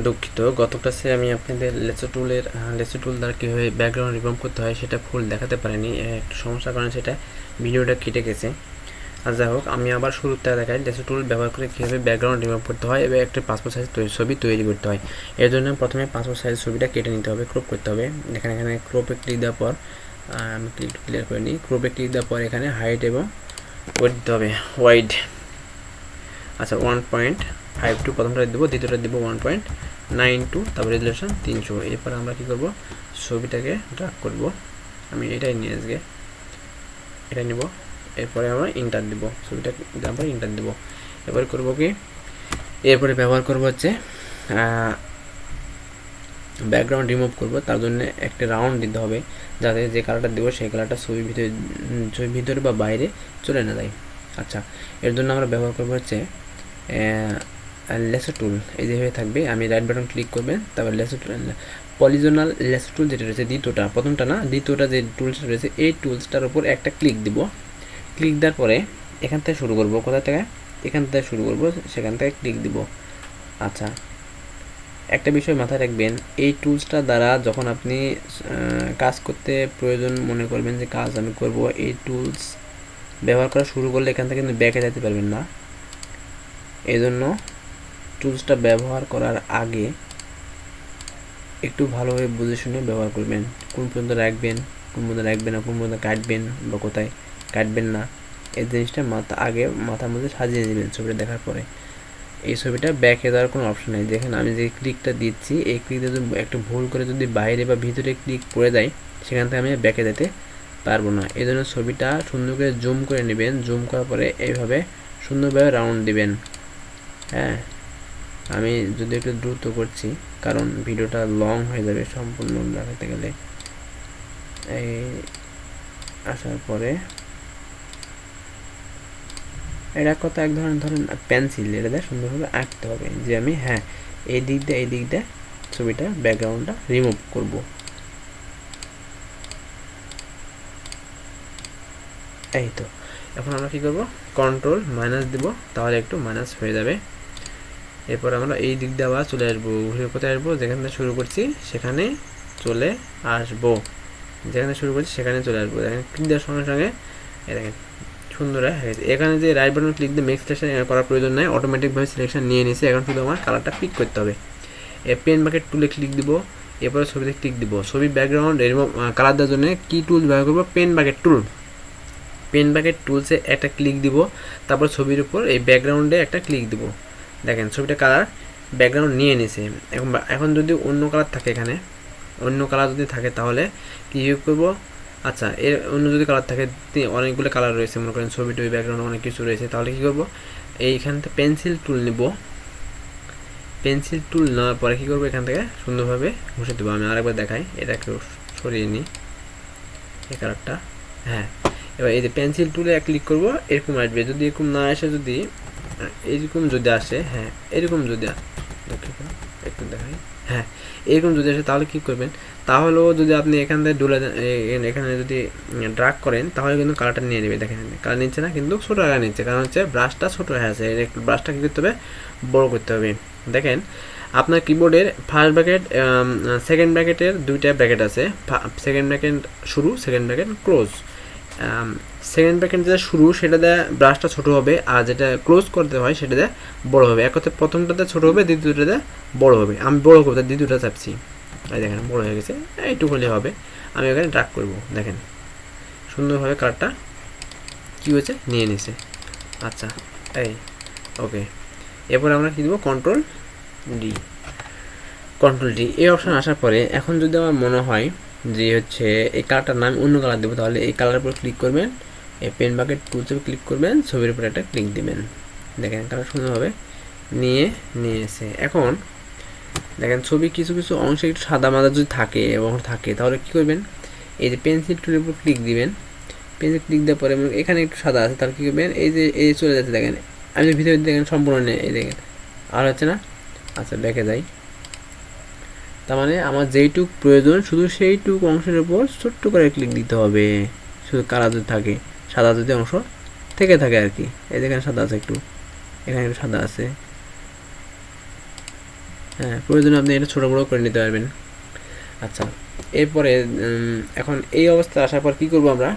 দুঃখিত, গত ক্লাসে আমি আপনাদের লেসো টুল দ্বারা কীভাবে ব্যাকগ্রাউন্ড রিমুভ করতে হয় সেটা ফুল দেখাতে পারিনি। একটু সমস্যার কারণে সেটা ভিডিওটা কেটে গেছে। আর যাই হোক, আমি আবার শুরুতে দেখাই লেসো টুল ব্যবহার করে কীভাবে ব্যাকগ্রাউন্ড রিমুভ করতে হয় এবং একটা পাসপোর্ট সাইজ ছবি তৈরি করতে হয়। এর জন্য প্রথমে পাসপোর্ট সাইজ ছবিটা কেটে নিতে হবে, ক্রপ করতে হবে। এখানে ক্রপে ক্লিক দেওয়ার পর আমি ক্লিয়ার করে নিই। ক্রপে ক্লিক দেওয়ার পর এখানে হাইট এবং ওয়েট দিতে হবে, ওয়াইড। আচ্ছা, 1.52 প্রথমটা দেবো, দ্বিতীয়টা দেবো 1.92, তারপর রেজুলেশন 300। এরপর আমরা কী করব, ছবিটাকে ড্রাগ করব। আমি এটাই নিয়ে আজকে এটা নিব। এরপরে আমরা ইন্টার দেবো, ছবিটা দেওয়ার পর ইন্টার দেবো। এরপরে করবো কি, এরপরে ব্যবহার করব হচ্ছে ব্যাকগ্রাউন্ড রিমুভ করব। তার জন্য একটা রাউন্ড দিতে হবে, যাতে যে কালারটা দেবো সেই কালারটা ছবির ভিতরে বা বাইরে চলে না যায়। আচ্ছা, এর জন্য আমরা ব্যবহার করবো হচ্ছে লেসো টুল। এই যেভাবে থাকবে, আমি রাইট বাটন ক্লিক করবেন, তারপর লেসো টুল, পলিজনাল লেসো টুল যেটা রয়েছে দ্বিতীয়টা, প্রথমটা না দ্বিতীয়টা যে টুলসটা রয়েছে, এই টুলসটার উপর একটা ক্লিক দিব। ক্লিক দেওয়ার পরে এখান থেকে শুরু করব, কোথা থেকে, এখান থেকে শুরু করব, সেখান থেকে ক্লিক দিব। আচ্ছা, একটা বিষয় মাথায় রাখবেন, এই টুলসটা দ্বারা যখন আপনি কাজ করতে প্রয়োজন মনে করবেন যে কাজ আমি করব, এই টুলস ব্যবহার করা শুরু করলে এখান থেকে কিন্তু ব্যাকে যেতে পারবেন না। এই জন্য টুলসটা ব্যবহার করার আগে একটু ভালোভাবে বুঝে শুনে ব্যবহার করবেন। কোন পর্যন্ত রাখবেন, কোন পর্যন্ত রাখবেন না, কোন পর্যন্ত কাটবেন বা কোথায় কাটবেন না, এই জিনিসটা মাথার মধ্যে সাজিয়ে নেবেন ছবিটা দেখার পরে। এই ছবিটা ব্যাকে দেওয়ার কোনো অপশন নেই। দেখেন আমি যে ক্লিকটা দিচ্ছি, এই ক্লিকটা যদি একটু ভুল করে যদি বাইরে বা ভিতরে ক্লিক পড়ে যায়, সেখান থেকে আমি ব্যাকে যেতে পারবো না। এই জন্য ছবিটা সুন্দর করে জুম করে নেবেন। জুম করার পরে এইভাবে সুন্দরভাবে রাউন্ড দিবেন। হ্যাঁ, আমি যদি একটু দ্রুত করছি, কারণ ভিডিওটা লং হয়ে যাবে সম্পূর্ণ দেখাতে গেলে। এই আসার পরে এটা কথা এক ধরেন পেন্সিল, এটা দিয়ে সুন্দরভাবে আঁকতে হবে যে আমি এই দিক দিয়ে ছবিটা ব্যাকগ্রাউন্ডটা রিমুভ করব। এই তো, এখন আমরা কী করব, কন্ট্রোল মাইনাস দিব, তাহলে একটু মাইনাস হয়ে যাবে। এরপর আমরা এই দিক দিয়ে আবার চলে আসবো, ঘুরে কোথায় আসবো, যেখান থেকে শুরু করছি সেখানে চলে আসবো, যেখানে শুরু করছি সেখানে চলে আসবো। দেখেন ক্লিক দেওয়ার সঙ্গে সঙ্গে দেখেন সুন্দর হয়ে গেছে। এখানে যে রাইট বাটন ক্লিক দিয়ে মেক সিলেকশন করার প্রয়োজন নাই, অটোমেটিকভাবে সিলেকশন নিয়ে নিয়েছে। এখন শুধু আমার কালারটা পিক করতে হবে। পেন বাকেট টুলে ক্লিক দিব, এরপরে ছবিতে ক্লিক দিব। ছবি ব্যাকগ্রাউন্ড এরকম কালার দেওয়ার জন্য কী টুল ব্যবহার করবো, paint bucket tool. Paint bucket টুলসে একটা ক্লিক দিব, তারপর ছবির উপর এই ব্যাকগ্রাউন্ডে একটা ক্লিক দিব। দেখেন ছবিটা কালার ব্যাকগ্রাউন্ড নিয়ে নিছে। এখন যদি অন্য কালার থাকে, এখানে অন্য কালার যদি থাকে তাহলে কী করবো, আচ্ছা এর অন্য যদি কালার থাকে, অনেকগুলো কালার রয়েছে, মনে করেন ছবিটা ওই ব্যাকগ্রাউন্ডে অনেক কিছু রয়েছে, তাহলে কী করবো, এইখান থেকে পেন্সিল টুল নিব। পেন্সিল টুল নেওয়ার পরে কী করবো, এখান থেকে সুন্দরভাবে ঘষে দেবো। আমি আরেকবার দেখাই, এটা একটু সরিয়ে নিই এই কালারটা। হ্যাঁ, এবার এই যে পেন্সিল টুলে ক্লিক করবো, এরকম আসবে। যদি এরকম না আসে, যদি এরকম যদি আসে, এরকম যদি একটু দেখাই, এরকম যদি আসে, তাহলে কী করবেন, তাহলেও যদি আপনি এখান থেকে এখানে যদি ড্রাগ করেন, তাহলে কিন্তু কালারটা নিয়ে নেবে। দেখেন কালার নিচ্ছে না, কিন্তু ছোটো আকার নিচ্ছে, কারণ হচ্ছে ব্রাশটা ছোটো হয়ে আছে। একটু ব্রাশটা কী করতে হবে, বড়ো করতে হবে। দেখেন আপনার কিবোর্ডের ফার্স্ট ব্র্যাকেট, সেকেন্ড ব্র্যাকেটের দুইটা ব্র্যাকেট আছে, সেকেন্ড ব্র্যাকেট শুরু, second bracket close. Second bracket যেটা শুরু সেটা দেয় ব্রাশটা ছোটো হবে, আর যেটা ক্লোজ করতে হয় সেটা দেয় বড়ো হবে। এক কথা প্রথমটাতে ছোটো হবে, দ্বিতীয়টাতে বড়ো হবে। আমি বড়ো করতে দ্বিতীয়টা চাপছি, দেখেন বড়ো হয়ে গেছে, এইটুকু হলে হবে। আমি এখানে ড্রাগ করব, দেখেন সুন্দরভাবে কালারটা কী হয়েছে, নিয়ে নিছে। আচ্ছা, এই ওকে। এরপর আমরা কী দেবো, কন্ট্রোল ডি। এই অপশান আসার পরে এখন যদি আমার মনে হয় যে হচ্ছে এই কালারটার নাম অন্য কালার দেবো, তাহলে এই কালারের উপর ক্লিক করবেন, এই পেন বাকেট টুলসে ক্লিক করবেন, ছবির উপরে একটা ক্লিক দিবেন। দেখেন কালার সুন্দরভাবে নিয়ে এসে। এখন দেখেন ছবি কিছু অংশে একটু সাদা মাদা যদি থাকে তাহলে কী করবেন, এই যে পেন্সিল টুলের উপর ক্লিক দিবেন। পেন্সিল ক্লিক দেওয়ার পরে এখানে একটু সাদা আছে, তাহলে কী করবেন, এই চলে যাচ্ছে। দেখেন আমি ভিতরে দেখেন সম্পূর্ণ নেই, এই দেখেন আর হচ্ছে না। আচ্ছা ব্যাকে যাই, তার মানে আমার যেইটুক প্রয়োজন শুধু সেইটুক অংশের উপর ছোট্ট করে ক্লিক দিতে হবে। শুধু কালার যদি থাকে, সাদা যদি অংশ থেকে থাকে আর কি। এই যেখানে সাদা আছে, একটু এখানে একটু সাদা আছে, হ্যাঁ, প্রয়োজনে আপনি এটা ছোটো বড়ো করে নিতে পারবেন। আচ্ছা, এরপরে এখন এই অবস্থা আসার পর কী করবো আমরা,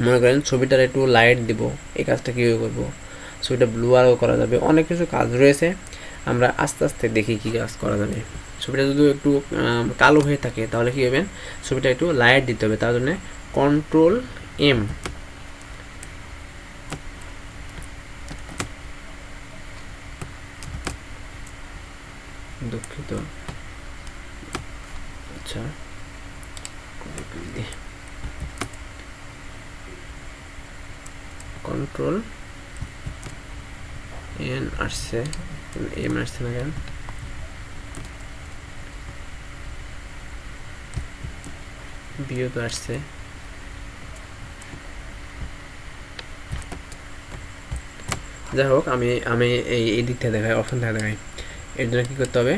মনে করেন ছবিটার একটু লাইট দিব। এই কাজটা কীভাবে করবো, ছবিটা ব্লু আরও করা যাবে, অনেক কিছু কাজ রয়েছে, আমরা আস্তে আস্তে দেখি কী কাজ করা যাবে। ছবিটা যদি একটু কালো হয়ে থাকে তাহলে কী হবে, ছবিটা একটু লাইট দিতে হবে। তার জন্য কন্ট্রোল এম, দুঃখিত, আচ্ছা কন্ট্রোল এন আসছে, এম আসছে না কেন, বিও তো আসছে। যাই হোক, আমি আমি এই দিক থেকে দেখাই, অপশন থেকে দেখাই। এর জন্য কী করতে হবে,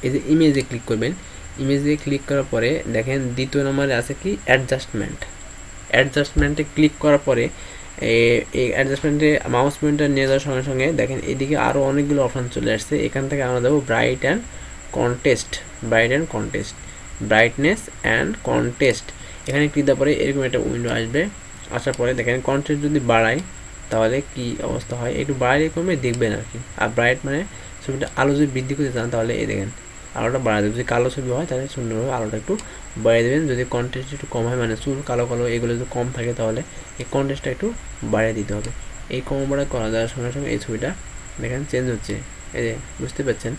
এই যে ইমেজে ক্লিক করবেন। ইমেজে ক্লিক করার পরে দেখেন দ্বিতীয় নম্বরে আছে কি অ্যাডজাস্টমেন্ট। অ্যাডজাস্টমেন্টে ক্লিক করার পরে এই অ্যাডজাস্টমেন্টে মাউস পয়েন্টার নিয়ে যাওয়ার সঙ্গে সঙ্গে দেখেন এদিকে আরও অনেকগুলো অপশান চলে আসছে। এখান থেকে আমরা যাবো bright and contest, brightness and contest. এখানে ক্লিক দেওয়ার পরে এরকম একটা উইন্ডো আসবে। আসার পরে দেখেন কন্টেস্ট যদি বাড়াই তাহলে কি অবস্থা হয়, একটু বাড়ালে কমে দেখবেন আর কি। আর ব্রাইট মানে ছবিটা আলো যদি বৃদ্ধি করতে চান তাহলে এই দেখেন আলোটা বাড়া দেবে। যদি কালো ছবি হয় তাহলে সুন্দরভাবে আলোটা একটু বাড়িয়ে দেবেন। যদি কন্ট্রাস্ট একটু কম হয়, মানে চুল কালো কালো এগুলো যদি কম থাকে তাহলে এই কন্ট্রাস্টটা একটু বাড়িয়ে দিতে হবে। এই কম বাড়া করা যাওয়ার সঙ্গে সঙ্গে এই ছবিটা দেখেন চেঞ্জ হচ্ছে, এই যে বুঝতে পারছেন,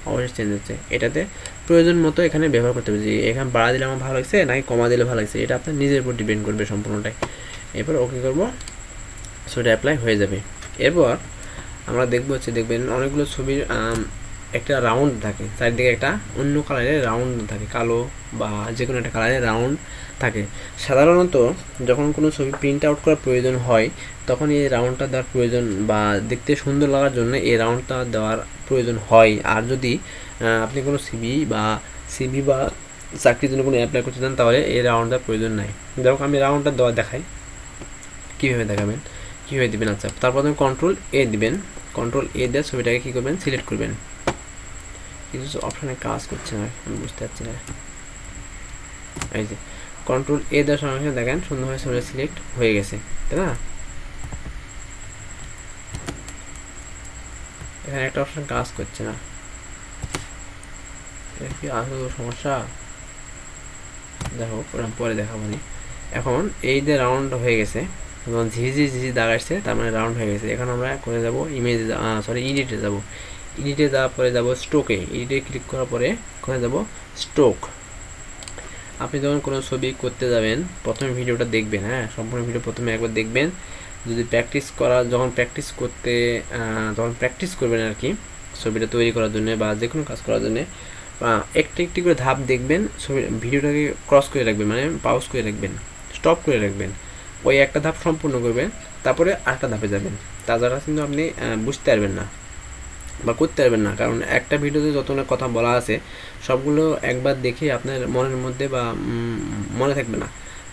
অবশ্যই চেঞ্জ হচ্ছে। এটাতে প্রয়োজন মতো এখানে ব্যবহার করতে হবে, যে এখানে বাড়া দিলে আমার ভালো লাগছে নাকি কমা দিলে ভালো লাগছে, এটা আপনার নিজের উপর ডিপেন্ড করবে সম্পূর্ণটাই। এরপর ওকে করবো, ছবিটা অ্যাপ্লাই হয়ে যাবে। এরপর আমরা দেখবো হচ্ছে, দেখবেন অনেকগুলো ছবির একটা রাউন্ড থাকে, চারিদিকে একটা অন্য কালারের রাউন্ড থাকে, কালো বা যে কোনো একটা কালারের রাউন্ড থাকে। সাধারণত যখন কোনো ছবি প্রিন্ট আউট করার প্রয়োজন হয় তখন এই রাউন্ডটা দেওয়ার প্রয়োজন, বা দেখতে সুন্দর লাগার জন্য এই রাউন্ডটা দেওয়ার প্রয়োজন হয়। আর যদি আপনি কোনো সিভি বা চাকরির জন্য কোনো অ্যাপ্লাই করতে চান তাহলে এই রাউন্ড দেওয়ার প্রয়োজন নাই। দেখো আমি রাউন্ডটা দেওয়া দেখাই, কীভাবে দেখাবেন, কীভাবে দেবেন। আচ্ছা, তারপর আপনি কন্ট্রোল এ দিবেন। কন্ট্রোল এ দিয়ে ছবিটাকে কী করবেন, সিলেক্ট করবেন। কিছু অপশানে কাজ করছে না, আমি বুঝতে পারছি না। এই যে কন্ট্রোল এ দেওয়ার সঙ্গে সঙ্গে দেখেন সুন্দরভাবে ছবিটা সিলেক্ট হয়ে গেছে, তাই না? এখানে একটা অপশান কাজ করছে না, এটা কি আসলে সমস্যা? দেখো ওরকম পরে দেখাবো নি। এখন এই যে রাউন্ড হয়ে গেছে, এবং ঝিঝি দাগ আসছে, তার মানে রাউন্ড হয়ে গেছে। এখন আমরা করে যাবো ইমেজে, এডিটে যাবো। এডিটে যাওয়ার পরে যাবো স্ট্রোকে। এডিটে ক্লিক করার পরে ওখানে যাবো স্ট্রোক। আপনি যখন কোনো ছবি করতে যাবেন প্রথমে ভিডিওটা দেখবেন, হ্যাঁ, সম্পূর্ণ ভিডিও প্রথমে একবার দেখবেন। যদি যখন প্র্যাকটিস করবেন আর কি, ছবিটা তৈরি করার জন্য বা যে কোনো কাজ করার জন্য একটি একটি করে ধাপ দেখবেন। ভিডিওটাকে ক্রস করে রাখবেন, মানে পাউজ করে রাখবেন, স্টপ করে রাখবেন। ওই একটা ধাপ সম্পূর্ণ করবেন, তারপরে আরেকটা ধাপে যাবেন। তাছাড়া কিন্তু আপনি বুঝতে পারবেন না বা করতে পারবেন না, কারণ একটা ভিডিওতে যত না কথা বলা আছে সবগুলো একবার দেখে আপনার মনের মধ্যে বা মনে থাকবে না,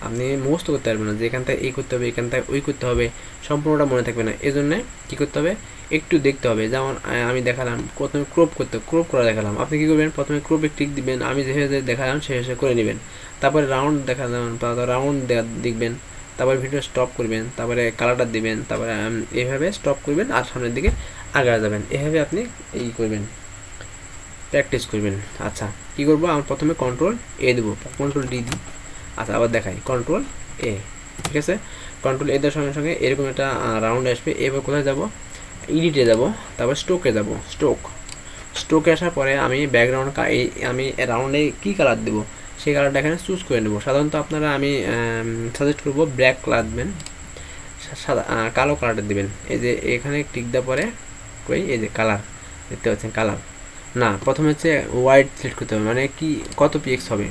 আপনি মুখস্থ করতে পারবেন না যে এখান থেকে এই করতে হবে, এখান থেকে ওই করতে হবে, সম্পূর্ণটা মনে থাকবে না। এই জন্যে কী করতে হবে, একটু দেখতে হবে। যেমন আমি দেখালাম প্রথমে ক্রপ করা দেখালাম, আপনি কী করবেন, প্রথমে ক্রপে টিক দিবেন, আমি যেভাবে দেখালাম সেভাবে করে নেবেন। তারপরে রাউন্ড দেখালাম, রাউন্ড দেখবেন, তারপরে ভিডিও স্টপ করবেন, তারপরে কালারটা দিবেন, তারপরে এইভাবে স্টপ করবেন আর সামনের দিকে আগে যাবেন। এভাবে আপনি এই করবেন, প্র্যাকটিস করবেন। আচ্ছা, কী করবো, আমি প্রথমে কন্ট্রোল এ দেবো, কন্ট্রোল ডি দিই। আচ্ছা, আবার দেখাই, কন্ট্রোল এ, ঠিক আছে। কন্ট্রোল এ দেওয়ার সঙ্গে সঙ্গে এরকম একটা রাউন্ড আসবে। এবার কোথায় যাব, এডিটে যাব, তারপর স্ট্রোকে যাব। স্ট্রোকে আসার পরে আমি ব্যাকগ্রাউন্ড আমি রাউন্ডে কী কালার দেবো সেই কালারটা এখানে চুজ করে নেব। সাধারণত আপনারা আমি সাজেস্ট করবো ব্ল্যাক কালার দেবেন, সাদা কালো কালারটা দেবেন। এই যে এখানে টিক দেওয়ার পরে এই যে কালার দেখতে পাচ্ছেন, কালার না, প্রথমে হচ্ছে হোয়াইট সিলেক্ট করতে হবে, মানে কি কত পিএক্স হবে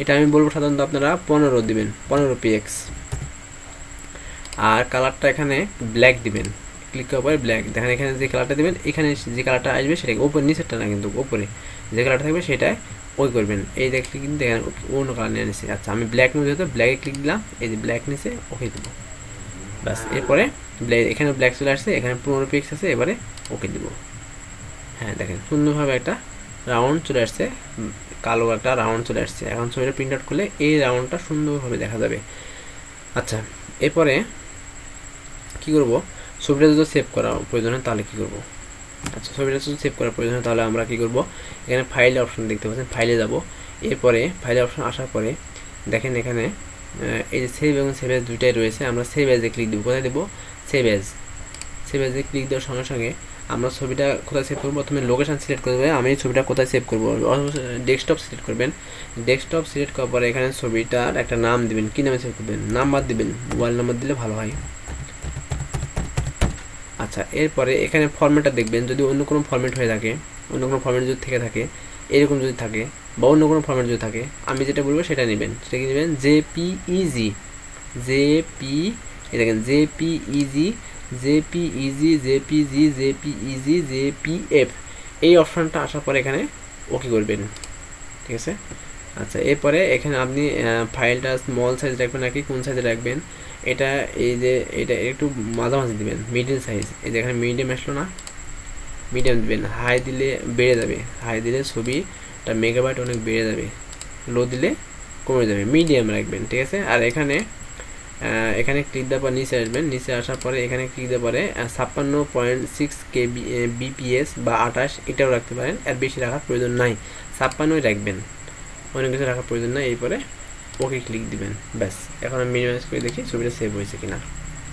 এটা আমি বলবো। সাধারণত আপনারা 15 দিবেন, 15 পিএক্স। আর কালারটা এখানে ব্ল্যাক দিবেন, ক্লিক করার পরে ব্ল্যাক। দেখেন এখানে যে কালারটা দেবেন, এখানে যে কালারটা আসবে সেটাকে উপরে, নিচেরটা না কিন্তু উপরে যে কালারটা থাকবে সেটাই ওই করবেন। এই দেখলে কিন্তু দেখেন অন্য কালার নিয়ে নিচ্ছে। আচ্ছা, আমি ব্ল্যাক নিয়ে যেহেতু ব্ল্যাকে ক্লিক দিলাম, এই যে ব্ল্যাক নিচে ওকে দেবো, ব্যাস। এরপরে এখানে ব্ল্যাক চলে আসছে, এখানে 15 পিক্স আছে, এবারে ওকে দেবো। হ্যাঁ দেখেন সুন্দরভাবে একটা রাউন্ড চলে আসছে, কালো একটা রাউন্ড চলে আসছে। এখন ছবিটা প্রিন্ট আউট করলে এই রাউন্ডটা সুন্দরভাবে দেখা যাবে। আচ্ছা, এরপরে কী করব, ছবিটা যদি সেভ করা প্রয়োজন হয় তাহলে কী করব। আচ্ছা, ছবিটা যদি সেভ করার প্রয়োজন হয় তাহলে আমরা কী করব, এখানে ফাইল অপশন দেখতে পাচ্ছেন, ফাইলে যাব। এরপরে ফাইলে অপশন আসার পরে দেখেন এখানে এই যে সেভ এবং সেভ এজ দুইটাই রয়েছে। আমরা সেভ এজে ক্লিক দেবো। কোথায় দেবো, সেভ এজ। সেভ এজে ক্লিক দেওয়ার সঙ্গে সঙ্গে আমরা ছবিটা কোথায় সেভ করবো, প্রথমে লোকেশান সিলেক্ট করবে। আমি ছবিটা কোথায় সেভ করবো, ডেস্কটপ সিলেক্ট করবেন। ডেস্কটপ সিলেক্ট করার পরে এখানে ছবিটার একটা নাম দিবেন। কী নামে সেভ করবেন, নাম্বার দিবেন, মোবাইল নাম্বার দিলে ভালো হয়। আচ্ছা, এরপরে এখানে ফরম্যাটটা দেখবেন, যদি অন্য কোনো ফরম্যাট হয়ে থাকে, অন্য কোনো ফরম্যাট যদি থেকে থাকে, এরকম যদি থাকে বা অন্য কোনো ফরম্যাট যদি থাকে, আমি যেটা বলবো সেটা নেবেন। সেটা কি নেবেন, জেপিইজি। জেপি, এই দেখেন জেপিইজি, জেপিইজি, জেপিজি, জেপিইজি, জেপিএফ, এই অপশানটা আসার পরে এখানে ওকে করবেন, ঠিক আছে। আচ্ছা, এরপরে এখানে আপনি ফাইলটা স্মল সাইজ রাখবেন নাকি কোন সাইজে রাখবেন, এটা এই যে এটা একটু মাঝামাঝি দিবেন, মিডিয়াম সাইজ। এই যে এখানে মিডিয়াম আসলো না, মিডিয়াম দিবেন। হাই দিলে বেড়ে যাবে, হাই দিলে ছবিটা মেগাবাইট অনেক বেড়ে যাবে, লো দিলে কমে যাবে, মিডিয়াম রাখবেন, ঠিক আছে। আর এখানে এখানে ক্লিক দেওয়ার পর নিচে আসবেন, নিচে আসার পরে এখানে ক্লিক দেওয়ার পরে 56.6 KB বিপিএস বা 28 এটাও রাখতে পারেন, এর বেশি রাখার প্রয়োজন নাই, 56ই রাখবেন, অনেক কিছু রাখার প্রয়োজন নাই। এরপরে ওকে ক্লিক দিবেন, ব্যাস। এখন আমি মিনিমাইজ করে দেখি ছবিটা সেভ হয়েছে কিনা।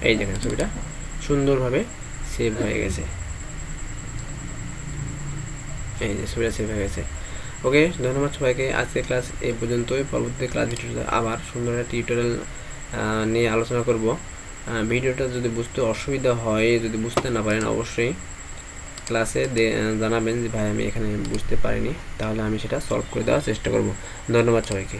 এই দেখেন ছবিটা সুন্দরভাবে সেভ হয়ে গেছে, এই যে ছবিটা সেভ হয়ে গেছে। ওকে, ধন্যবাদ সবাইকে। আজকের ক্লাস এই পর্যন্তই। পরবর্তী ক্লাস ভিডিওতে আবার সুন্দর একটা টিউটোরিয়াল নিয়ে আলোচনা করব। ভিডিওটা যদি বুঝতে অসুবিধা হয়, যদি বুঝতে না পারেন, অবশ্যই ক্লাসে জানাবেন যে ভাই আমি এখানে বুঝতে পারিনি, তাহলে আমি সেটা সলভ করে দেওয়ার চেষ্টা করব। ধন্যবাদ সবাইকে।